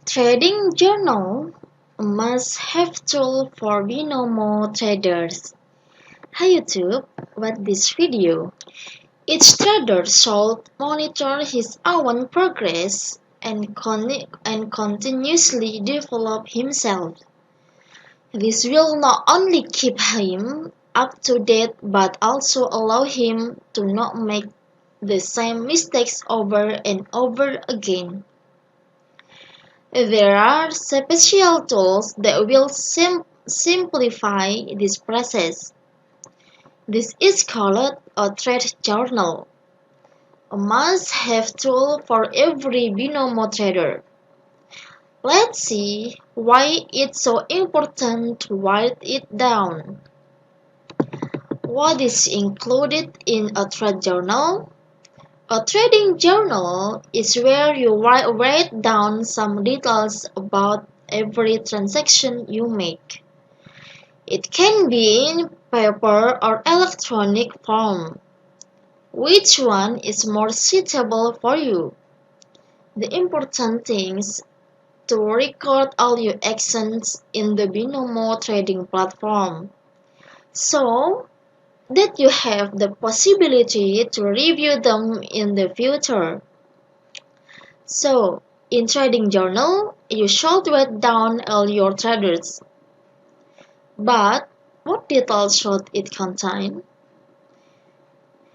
Trading journal, a must-have tool for binomo traders. Hi YouTube, what this video? Each trader should monitor his own progress and continuously develop himself. This will not only keep him up to date but also allow him to not make the same mistakes over and over again. There are special tools that will simplify this process. This is called a trade journal, a must-have tool for every binomo trader. Let's see why it's so important to write it down. What is included in a trade journal? A trading journal is where you write down some details about every transaction you make. It can be in paper or electronic form. Which one is more suitable for you? The important thing is to record all your actions in the Binomo trading platform, so that you have the possibility to review them in the future. So, in trading journal, you should write down all your traders. But what details should it contain?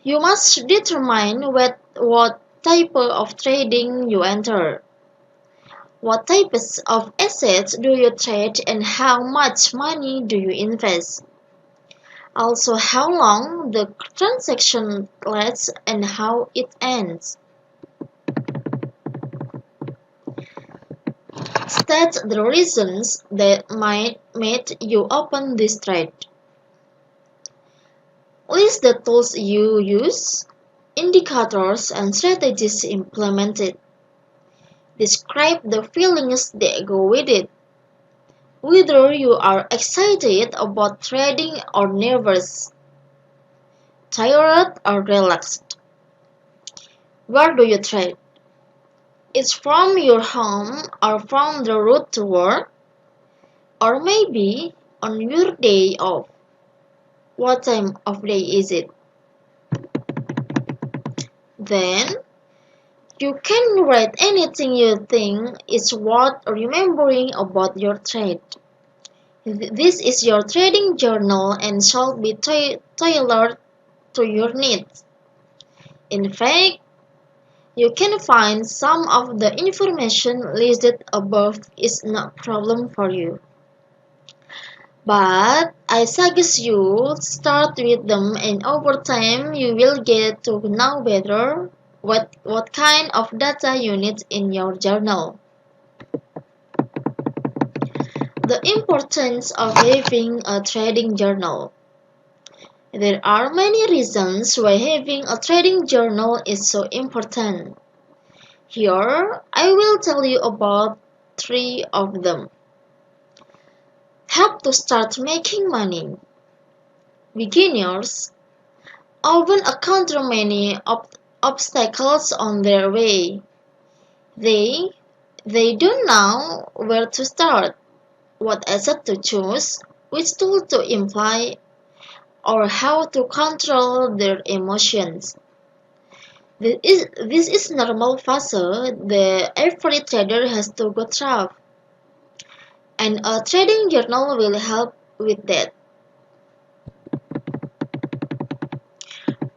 You must determine what type of trading you enter. What types of assets do you trade and how much money do you invest? Also, how long the transaction lasts and how it ends. State the reasons that might made you open this trade. List the tools you use, indicators and strategies implemented. Describe the feelings that go with it. Whether you are excited about trading or nervous, tired or relaxed. Where do you trade? It's from your home or from the road to work, or maybe on your day off. What time of day is it? Then you can write anything you think is worth remembering about your trade. This is your trading journal and should be tailored to your needs. In fact, you can find some of the information listed above is not problem for you. But I suggest you start with them and over time you will get to know better what kind of data you need in your journal. The importance of having a trading journal. There are many reasons why having a trading journal is so important. Here, I will tell you about 3 of them. Help to start making money. Beginners often encounter many obstacles on their way. They don't know where to start, what asset to choose, which tool to employ, or how to control their emotions. This is normal phase that every trader has to go through, and a trading journal will help with that.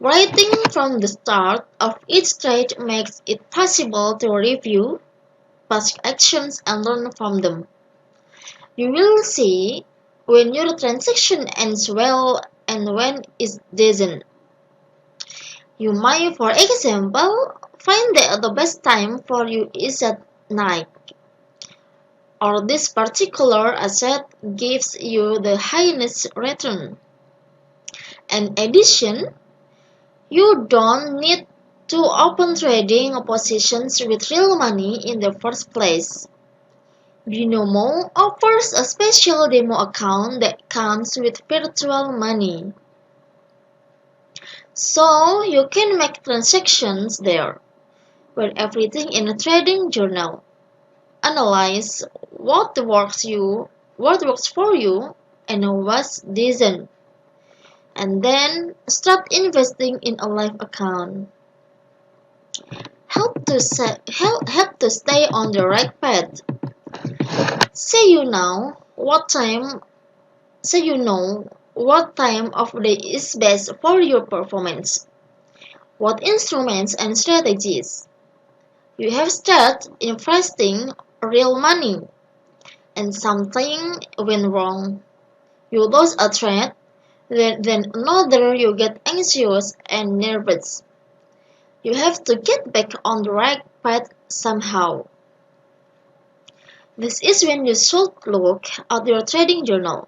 Writing from the start of each trade makes it possible to review past actions and learn from them. You will see when your transaction ends well and when it doesn't. You might, for example, find that the best time for you is at night, or this particular asset gives you the highest return. In addition, you don't need to open trading positions with real money in the first place. Binomo offers a special demo account that comes with virtual money, so you can make transactions there, with everything in a trading journal. analyze what works for you and what doesn't, and then start investing in a live account. Help to stay on the right path. Say you know what time Say you know what time of day is best for your performance. What instruments and strategies you have started investing real money, and something went wrong. You lost a trade, then another, you get anxious and nervous. You have to get back on the right path somehow. This is when you should look at your trading journal.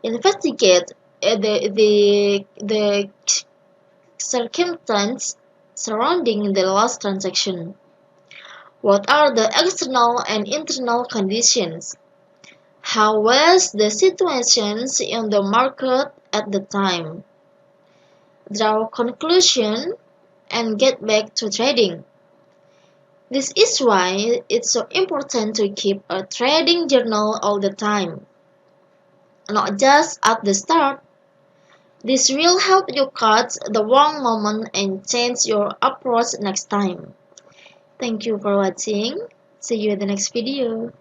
Investigate the circumstance surrounding the last transaction. What are the external and internal conditions? How was the situation in the market at the time? Draw conclusion and get back to trading. This is why it's so important to keep a trading journal all the time, not just at the start. This will help you catch the wrong moment and change your approach next time. Thank you for watching. See you in the next video.